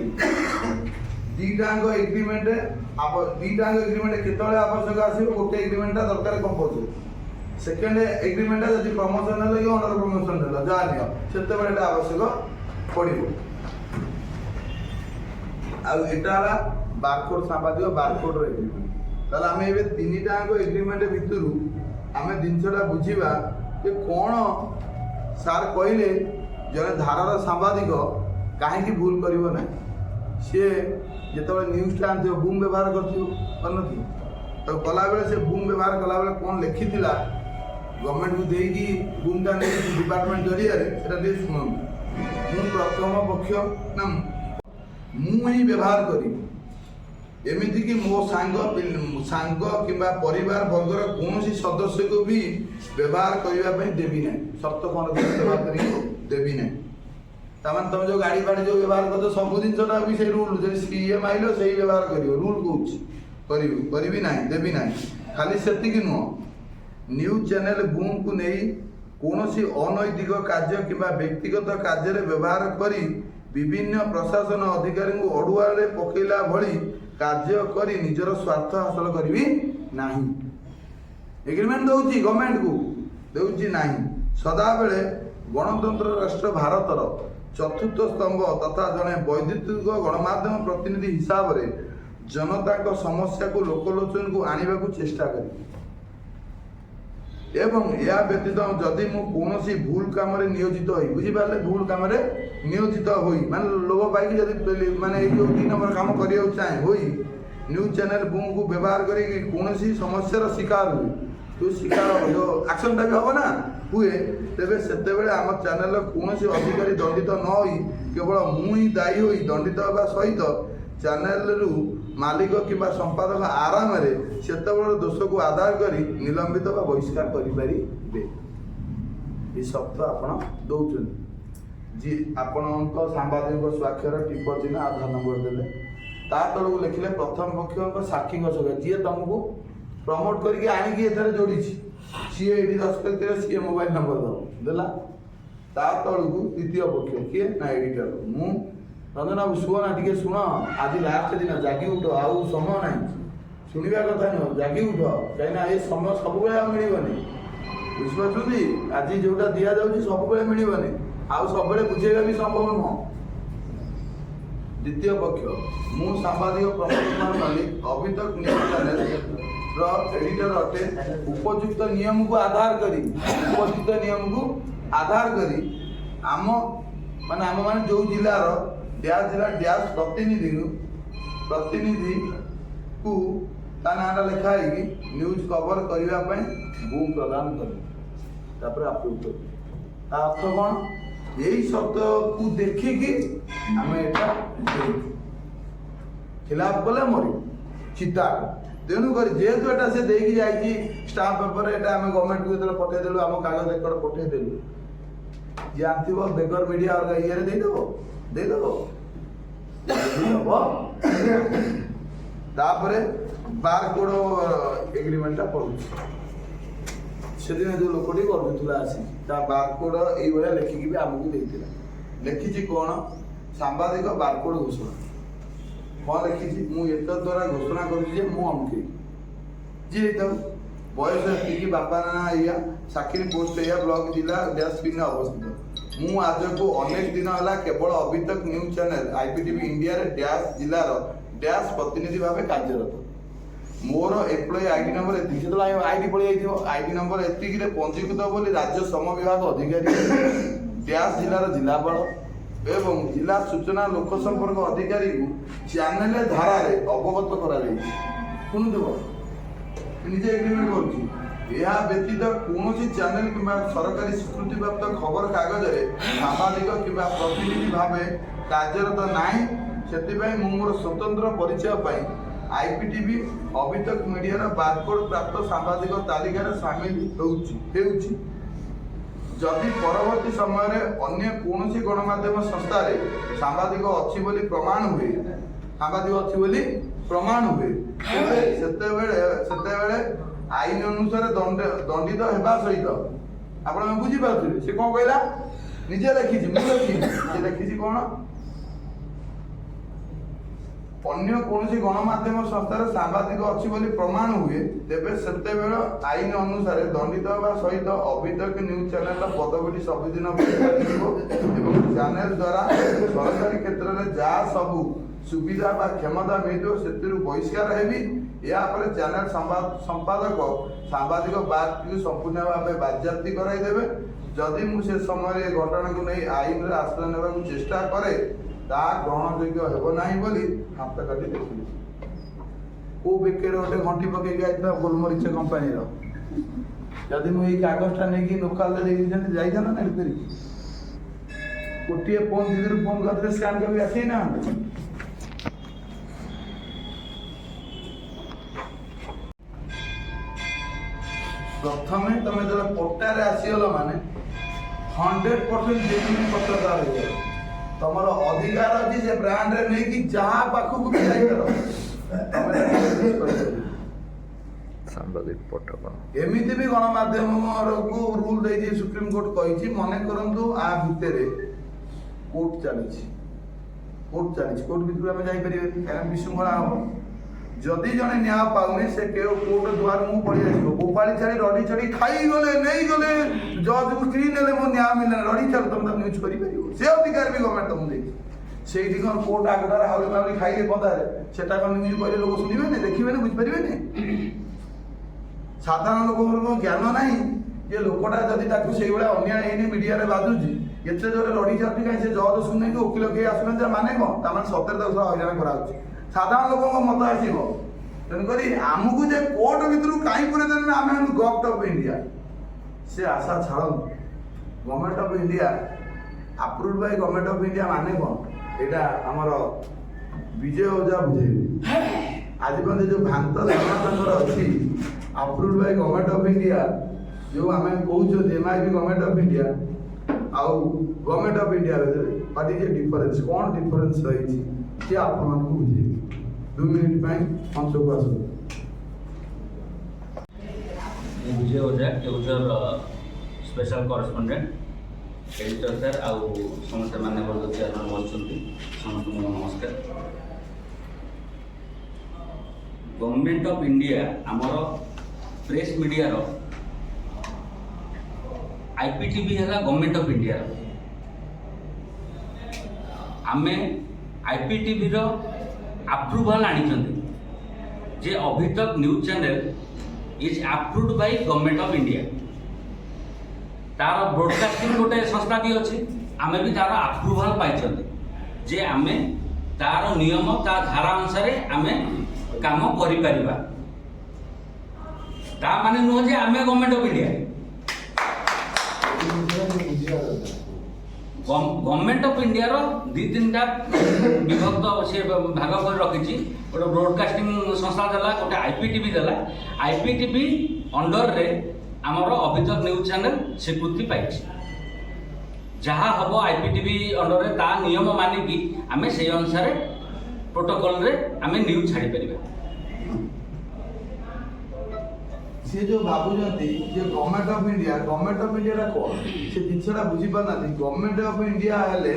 दीटांग एग्रीमेंट दीटांग एग्रीमेंट केतळे आवश्यक आसीबो गोटे एग्रीमेंटटा दरकार कंपल्सरी सेकेंड एग्रीमेंट जब प्रमोशन है कि अंडर प्रमोशन है जहाँ नियो से आवश्यक पड़ो आटा बारकोड सांबादिक बारकोड एग्रीमेंट ताल आम ए तीन टाक एग्रीमेंट भितर आम जिनसा बुझा कि कौन सार कहले जड़े धारार सांबादिक कहीं भूल करना सी जो न्यूज़टा आन बूम व्यवहार कर तो कला बेले से बूम व्यवहार कला बेले कौन लिखी गवर्नमेंट को देगी बूमटा नहीं डिपार्टमेंट जरिया शुणु मु प्रथम पक्ष ना मुझे व्यवहार करी एमती कि मो सांग कि परिवार वर्गर कौन सदस्य को भी व्यवहार करने देवी ना सप्त कौन व्यवहार देवी ना तमाम तुम जो गाड़ी फाड़ी जो व्यवहार कर सब जिनसा भी से रूल जो सीएम आइल से व्यवहार कर रूल कौन करी ना देवी ना खाली से नुह न्यूज चैनल बूम को नहीं କୌଣସି ଅନୈତିକ କାର୍ଯ୍ୟ କିମ୍ବା ବ୍ୟକ୍ତିଗତ କାର୍ଯ୍ୟରେ ବ୍ୟବହାର କରି ବିଭିନ୍ନ ପ୍ରଶାସନ ଅଧିକାରୀଙ୍କୁ ଅଡୁଆରେ ପକେଇଲା ଭଳି କାର୍ଯ୍ୟ କରି ନିଜର ସ୍ୱାର୍ଥ ହାସଲ କରିବି ନାହିଁ। ଏଗ୍ରିମେଣ୍ଟ ଦଉଛି ଗଭର୍ଣ୍ଣମେଣ୍ଟକୁ, ଦେଉଛି ନାହିଁ। ସଦାବେଳେ ଗଣତନ୍ତ୍ର ରାଷ୍ଟ୍ର ଭାରତର ଚତୁର୍ଥ ସ୍ତମ୍ଭ ତଥା ଜଣେ ବୈଦ୍ୟୁତିକ ଗଣମାଧ୍ୟମ ପ୍ରତିନିଧି ହିସାବରେ ଜନତାଙ୍କ ସମସ୍ୟାକୁ ଲୋକଲୋଚନକୁ ଆଣିବାକୁ ଚେଷ୍ଟା କରିବି ଏବଂ ଏହା ବ୍ୟତୀତ ଯଦି ମୁଁ କୌଣସି ଭୁଲ କାମରେ ନିୟୋଜିତ ହୋଇ, ବୁଝିପାରିଲେ, ଭୁଲ କାମରେ ନିୟୋଜିତ ହୋଇ ମାନେ ଲୋଭ ପାଇକି ଯଦି ମାନେ ଏଇ ଯେଉଁ 2 ନମ୍ବର କାମ କରିବାକୁ ଚାହେଁ ହୋଇ ନ୍ୟୁଜ୍ ଚ୍ୟାନେଲ ବୁମ୍କୁ ବ୍ୟବହାର କରିକି କୌଣସି ସମସ୍ୟାର ଶିକାର ହୁଏ, ଯେଉଁ ଶିକାର ଯେଉଁ ଆକ୍ସନଟା ବି ହେବ ନା ହୁଏ, ତେବେ ସେତେବେଳେ ଆମ ଚ୍ୟାନେଲର କୌଣସି ଅଧିକାରୀ ଦଣ୍ଡିତ ନ ହୋଇ କେବଳ ମୁଁ ହିଁ ଦାୟୀ ହୋଇ ଦଣ୍ଡିତ ହେବା ସହିତ ଚ୍ୟାନେଲରୁ ମାଲିକ କିମ୍ବା ସମ୍ପାଦକ ଆରାମରେ ସେତେବେଳେ ଦୋଷକୁ ଆଧାର କରି ନିଲମ୍ବିତ ବା ବହିଷ୍କାର କରିପାରିବେ। ଏ ସର୍ତ୍ତ ଆପଣ ଦେଉଛନ୍ତି। ଯିଏ ଆପଣଙ୍କ ସାମ୍ବାଦିକ ସ୍ୱାକ୍ଷର ଟିପ ଚିହ୍ନ ଆଧାର ନମ୍ବର ଦେଲେ, ତା ତଳକୁ ଲେଖିଲେ ପ୍ରଥମ ପକ୍ଷଙ୍କ ସାକ୍ଷୀଙ୍କ ସହିତ ଯିଏ ତମକୁ ପ୍ରମୋଟ କରିକି ଆଣିକି ଏଠାରେ ଯୋଡ଼ିଛି ସିଏ ଏଇଠି ଦସ୍ତଖତ କରିବ, ସିଏ ମୋବାଇଲ ନମ୍ବର ଦେବ ଦେଲା। ତା ତଳକୁ ଦ୍ୱିତୀୟ ପକ୍ଷ କିଏ ନା ଏଡିଟର। ମୁଁ ରଞ୍ଜନ ବାବୁ ଶୁଣ ନା ଟିକେ ଶୁଣ, ଆଜି ଲାଷ୍ଟ ଦିନ ଜାଗି ଉଠ, ଆଉ ସମୟ ନାହିଁ, ଶୁଣିବା କଥା ନୁହଁ, ଜାଗି ଉଠ, କାହିଁକିନା ଏ ସମୟ ସବୁବେଳେ ଆଉ ମିଳିବନି, ବୁଝିପାରୁଛନ୍ତି? ଆଜି ଯୋଉଟା ଦିଆଯାଉଛି ସବୁବେଳେ ମିଳିବନି, ଆଉ ସବୁବେଳେ ବୁଝେଇବା ବି ସମ୍ଭବ ନୁହଁ। ଦ୍ୱିତୀୟ ପକ୍ଷ ମୁଁ ସାମ୍ବାଦିକ ପ୍ରମୋଦ କୁମାର ମାଲିକ ଅଭିତକ ନ୍ୟୁଜ୍ ଚ୍ୟାନେଲର ଏଡିଟର ଅଟେ। ଉପଯୁକ୍ତ ନିୟମକୁ ଆଧାର କରି ଆମମାନେ ଯେଉଁ ଜିଲ୍ଲାର ଡ୍ୟାସ୍ ଜିଲ୍ଲା ଡ୍ୟାସ୍ ପ୍ରତିନିଧିକୁ ତା ନାଁଟା ଲେଖା ହେଇକି ନ୍ୟୁଜ୍ କଭର କରିବା ପାଇଁ ବୁମ୍ ପ୍ରଦାନ କରେ, ତାପରେ ଆପ୍ରୁଭ୍ କରୁ। ତା ଅର୍ଥ କ'ଣ? ଏଇ ସର୍ତ୍ତକୁ ଦେଖିକି ଆମେ ଏଇଟା ଖିଲାପ କଲେ ମରିବୁ ଚିତା। ତେଣୁକରି ଯେହେତୁ ଏଟା ସେ ଦେଇକି ଯାଇଛି ଷ୍ଟାମ୍ପ ପେପରରେ, ଏଟା ଆମେ ଗଭର୍ଣ୍ଣମେଣ୍ଟକୁ ଯେତେବେଳେ ପଠେଇଦେଲୁ, ଆମ କାଗଜ ରେକର୍ଡ ପଠେଇଦେଲୁ, ଯିଏ ଆଣିଥିବ ବେଗର ମିଡ଼ିଆ ଅଲଗା ଇଏରେ ଦେଇଦେବ। ତାପରେ ବାରକୋଡ ଏଗ୍ରିମେଣ୍ଟଟା ପଡୁଛି। ସେଦିନ ଯେଉଁ ଲୋକଟି କରୁଥିଲା ଆସି ତା ବାରକୋଡ ଏଇଭଳିଆ ଲେଖିକି ବି ଆମକୁ ଦେଇଥିଲା। ଲେଖିଛି କ'ଣ? ସାମ୍ବାଦିକ ବାରକୋଡ ଘୋଷଣା। କ'ଣ ଲେଖିଛି? ମୁଁ ଏତଦ୍ୱାରା ଘୋଷଣା କରୁଛି ଯେ ମୁଁ ଅମୁକେଇ ଯିଏ ହେଇଥାଉ, ବୟସ ଏତିକି, ବାପା ନାଁ ଏଇଆ, ଚାକିରି ପୋଷ୍ଟ ଏଇଆ, ବ୍ଲକ ଜିଲ୍ଲା ଡ୍ୟାସ୍ ପିନ୍ରେ ଅବସ୍ଥିତ। ମୁଁ ଆଜକୁ ଅନେକ ଦିନ ହେଲା କେବଳ ଅଭିତକ ନ୍ୟୁଜ୍ ଚ୍ୟାନେଲ IPTV ଇଣ୍ଡିଆରେ ଡ୍ୟାସ୍ ଜିଲ୍ଲାର ଡ୍ୟାସ୍ ପ୍ରତିନିଧି ଭାବେ କାର୍ଯ୍ୟରତ। ମୋର ଏମ୍ପ୍ଲୟି ଆଇଡି ନମ୍ବର ଏତିକି, ସେତେବେଳେ ଆଇଡି ପଳେଇ ଯାଇଥିବ, ଆଇଡି ନମ୍ବର ଏତିକିରେ ପଞ୍ଜୀକୃତ ବୋଲି ରାଜ୍ୟ ଶ୍ରମ ବିଭାଗ ଅଧିକାରୀ, ଡ୍ୟାସ୍ ଜିଲ୍ଲାର ଜିଲ୍ଲାପାଳ ଏବଂ ଜିଲ୍ଲା ସୂଚନା ଲୋକ ସମ୍ପର୍କ ଅଧିକାରୀଙ୍କୁ ଚ୍ୟାନେଲ ଧାରାରେ ଅବଗତ କରାଯାଇଛି। ଶୁଣୁଥିବ, ନିଜେ ଏଗ୍ରିମେଣ୍ଟ କରୁଛି। ଏହା ବ୍ୟତୀତ କୌଣସି ଚ୍ୟାନେଲ କିମ୍ବା ସରକାରୀ ସ୍ୱୀକୃତିପ୍ରାପ୍ତ ଖବର କାଗଜରେ ସାମ୍ବାଦିକ କିମ୍ବା ପ୍ରତିନିଧି ଭାବେ କାର୍ଯ୍ୟରତ ନାହିଁ। ସେଥିପାଇଁ ମୁଁ ମୋର ସ୍ୱତନ୍ତ୍ର ପରିଚୟ ପାଇଁ IPTV ଅଭିତକ ମିଡ଼ିଆର ବାରକୋଡ ପ୍ରାପ୍ତ ସାମ୍ବାଦିକ ତାଲିକାରେ ସାମିଲ ହେଉଛି। ଯଦି ପରବର୍ତ୍ତୀ ସମୟରେ ଅନ୍ୟ କୌଣସି ଗଣମାଧ୍ୟମ ସଂସ୍ଥାରେ ସାମ୍ବାଦିକ ଅଛି ବୋଲି ପ୍ରମାଣ ହୁଏ, ତେବେ ସେତେବେଳେ ଆଇନ ଅନୁସାରେ ଦଣ୍ଡିତ ହେବା ସହିତ, ଆପଣ ବୁଝିପାରୁଥିବେ ସେ କ'ଣ କହିଲା? ନିଜେ ଲେଖିଛି, ମୁଁ ଲେଖିଛି, ସେ ଲେଖିଛି କ'ଣ? ଅନ୍ୟ କୌଣସି ଗଣମାଧ୍ୟମ ସଂସ୍ଥାରେ ସାମ୍ବାଦିକ ଅଛି ବୋଲି ପ୍ରମାଣ ହୁଏ, ତେବେ ସେତେବେଳେ ଆଇନ ଅନୁସାରେ ଦଣ୍ଡିତ ହେବା ସହିତ ଅଭିତକ ନ୍ୟୁଜ୍ ଚ୍ୟାନେଲର ପଦବୀଟି ସବୁଦିନ ବଢ଼ିବ ଏବଂ ଚ୍ୟାନେଲ ଦ୍ୱାରା ସରକାରୀ କ୍ଷେତ୍ରରେ ଯାହା ସବୁ ସୁବିଧା ବା କ୍ଷମତା ମିଳିଥିବ ସେଥିରୁ ବହିଷ୍କାର ହେବି। ଏହାପରେ ଚ୍ୟାନେଲ ସମ୍ପାଦକ ସାମ୍ବାଦିକ ବାଦକୁ ସମ୍ପୂର୍ଣ୍ଣ ଭାବେ ବାଜ୍ୟାପ୍ତି କରାଇଦେବେ। ଯଦି ମୁଁ ସେ ସମୟରେ ଏ ଘଟଣାକୁ ନେଇ ଆଇନରେ ଆଶ୍ରୟ ନେବାକୁ ଚେଷ୍ଟା କରେ, ତାହା ଗ୍ରହଣଯୋଗ୍ୟ ହେବ ନାହିଁ ବୋଲି ହାତ କାଟି ଦେଖିଲି। କୋଉ ବେକରେ ଗୋଟେ ଘଣ୍ଟି ପକେଇକି ଆସିଥିଲା ଗୋଲମରିଚ କମ୍ପାନୀର, ଯଦି ମୁଁ ଏଇ କାଗଜଟା ନେଇକି ଲୋକାଲରେ ଦେଇଥାନ୍ତି ଯାଇଥାନ୍ତା ନା ଏଠି ଗୋଟିଏ ଫୋନ୍ ଦିଦିରୁ ଫୋନ୍ କରିଥିଲେ ସ୍କାନ୍ କରିକି ଆସିନା। ପ୍ରଥମେ ତମେ ଯେତେବେଳେ ପଟ୍ଟାରେ ଆସିଗଲ ମାନେ 100% ଜେନ୍ୟୁଇନ୍ ପତ୍ରଦାର ହେଇଗଲ। ତମର ଅଧିକାର ଅଛି ସେ ବ୍ରାଣ୍ଡରେ ନେଇକି ଯାହା ପାଖକୁ ବି ଯାଇପାର। ସାମ୍ବାଦିକ ପଟକ ଏମିତି ବି ଗଣମାଧ୍ୟମକୁ ରୁଲ୍ ଦେଇଛି ସୁପ୍ରିମକୋର୍ଟ କହିଛି ମନେ କରନ୍ତୁ ଆ ଭିତରେ କୋର୍ଟ ଚାଲିଛି କୋର୍ଟ ଭିତରୁ ଆମେ ଯାଇପାରିବାନି କାରଣ ବିଶୃଙ୍ଖଳା ହବ। ଯଦି ଜଣେ ନ୍ୟାୟ ପାଉନି ସେ କୋର୍ଟ ଦୁଆର ମୁଁ ପଳେଇ ଆସିବ ବୋବାଳି ଛାଡ଼ି ରଡ଼ି ଛାଡ଼ି ଖାଇଗଲେ ନେଇଗଲେ ଜଜକୁ କିଣି ନେଲେ ମୋ ନ୍ୟାୟ ମିଳିଲା ରଡ଼ି ଛାଡ଼ି ତମେ ତାକୁ ନ୍ୟୁଜ୍ କରିପାରିବ ସେ ଅଧିକାର ବି ଗଭର୍ଣ୍ଣମେଣ୍ଟ ତମକୁ ଦେଇଛି। ସେଇଠି କ'ଣ କୋର୍ଟ ଆଗଟାରେ ହାଉଳି ମାଉଳି ଖାଇଲେ ପଦାରେ ସେଟା କ'ଣ ନ୍ୟୁଜ୍ କହିଲେ ଲୋକ ଶୁଣିବେନି ଦେଖିବେନି ବୁଝିପାରିବେନି। ସାଧାରଣ ଲୋକଙ୍କର କ'ଣ ଜ୍ଞାନ ନାହିଁ ଯେ ଲୋକଟା ଯଦି ତାକୁ ସେଇଭଳିଆ ଅନ୍ୟାୟ ହେଇନି ମିଡ଼ିଆରେ ବାଜୁଛି ଏତେ ଜୋରେ ରଡ଼ି ଛାଡୁଛି କାହିଁ ସେ ଜଜ ଶୁଣେନି କି ଓକିଲ କେହି ଆସୁନାହାନ୍ତି ମାନେ କ'ଣ ତାମାନେ ସତରେ ତାକୁ ହଇରାଣ କରାହେଉଛି ସାଧାରଣ ଲୋକଙ୍କ ମତ ଆସିବ। ତେଣୁକରି ଆମକୁ ଯେ କୋର୍ଟ ଭିତରୁ କାହିଁ ପୁରେଇ ଦେଲେ ଆମେ ଗଭର୍ଣ୍ଣମେଣ୍ଟ ଅଫ୍ ଇଣ୍ଡିଆ ସେ ଆଶା ଛାଡ଼ନ୍ତୁ। Government of India approve Bai government of India ମାନେ କ'ଣ ଏଇଟା ଆମର ବିଜୟ ଓଝା ବୁଝେଇବେ। ଆଜି ପର୍ଯ୍ୟନ୍ତ ଯେଉଁ ଭ୍ରାନ୍ତ ଧାରଣା ତାଙ୍କର ଅଛି approve Bai government of India ଯେଉଁ ଆମେ କହୁଛନ୍ତି MIB ଗଭର୍ଣ୍ଣମେଣ୍ଟ ଅଫ୍ ଇଣ୍ଡିଆ ଆଉ ଗଭର୍ଣ୍ଣମେଣ୍ଟ ଅଫ୍ ଇଣ୍ଡିଆ ଭିତରେ ହ୍ୱାଟ୍ ଇଜ୍ ଏ ଡିଫରେନ୍ସ କ'ଣ ଡିଫରେନ୍ସ ରହିଛି ସେ ଆପଣମାନଙ୍କୁ ବୁଝେଇବେ। 2 ମିନିଟ୍ ପାଇଁ ମଞ୍ଚକୁ ଆସନ୍ତୁ। विजय ओझा केवुझर स्पेशल करेस्पोंडेंट एडिटर सर आउ समस्त मान्यवर चेयरमैन बसुंट समस्त नमस्कार। गवर्नमेंट ऑफ इंडिया आमर प्रेस मीडिया रो IPTV है गवर्नमेंट ऑफ इंडिया आमे IPTV रो अप्रूवल आनी जे अभी तक news channel is approved by government of India तार ब्रॉडकास्टिंग गोटे संस्था भी अच्छी आमे भी तार अप्रूवल पाई जे आमे तार नियम ता धारा अनुसार आमे काम करि परिबा ता माने नुह जे आमे government of India government of India रो 2-3टा विभक्त से भाग कर रखी गोटे ब्रॉडकास्टिंग संस्था देला गोटे IPTV देला IPTV अंडर रे आमर अभी तक न्यूज चैनल स्वीकृति पाई जहाँ हम IPTV अंडर रे ता नियम मानिकी आमे से अनुसार प्रोटोकॉल रे आमे न्यूज छाड़ी परिबा। से जो भावुंट जे गवर्नमेंट ऑफ इंडिया कौन से जिनसा बुझी पाना गवर्नमेंट ऑफ इंडिया हेले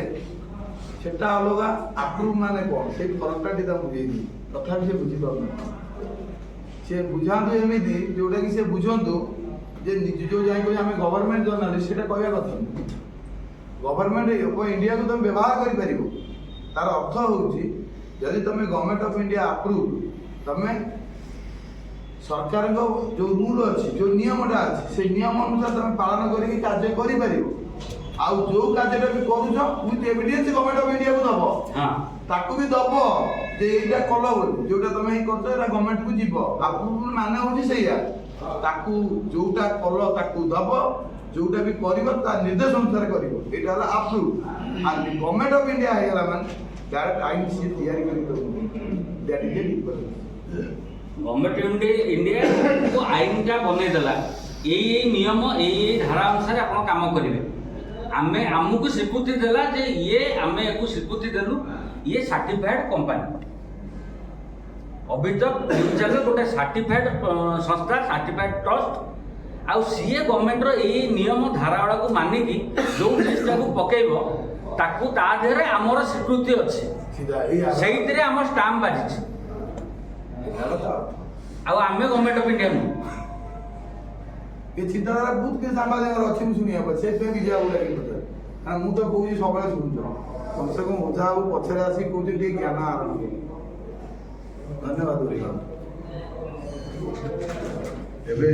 सेटा अलगा अप्रूव माने कौन से फरकटा टीता बुझे तथापि से बुझी पाना से बुझातु एमती जोटा कि से बुझंतु जे जो जाई को हमें गवर्नमेंट जर्नलिस्ट सेटा कहया कथा गवर्नमेंट ऑफ इंडिया को तुम व्यवहार करि परिबो तार अर्थ होउची यदि तुम गवर्नमेंट ऑफ इंडिया अप्रूव तुम सरकार जो रूल अच्छी जो नियमटा अच्छी से नियम अनुसार तुम पालन करके कार्य करि परिबो आउ जो कार्यटा भी करूछ with evidence government of India को दबो ताकू भी दबो जे एटा कलो बोली जोटा तुम ही करछ एटा गवर्नमेंट को जीवो अप्रूव माने होची सेया ताकू जोटा कलो ताकू दबो जोटा भी करिवो ता निर्देश अनुसार करिवो एटा हला अप्रूव आ गवर्नमेंट ऑफ इंडिया हेला माने डायरेक्ट आइन से तैयारी करि दो that is difference. Government India को आईन टा बने देला यही नियम यही धारा अनुसार आप काम करेंगे आमे आमको स्वीकृति देला जे ये आमे को स्वीकृति देलु ये सर्टिफाइड कंपनी अभी तक चल गोटे सर्टिफाइड संस्था सर्टिफाइड ट्रस्ट आउ सीए गवर्नमेंट रो यही नियम धारा वाला को मानिकी जो लिस्टा को पकेइबो ताकू ता देहरे हमर स्वीकृति अछि सेहितरे हमर स्टाम्प बाजिछि आउ आमे गवर्नमेंट ऑफ इंडिया नु ये चिंताधारा बहुत के सांबादिक अच्छी शुनिया पर से पे भी जाऊ लगे पता हां मु तो कहूजी सबले सुनछ कम से कम ओझा आउ पछरे आसी कहूजी के ज्ञान आरंभ धन्यवाद। एबे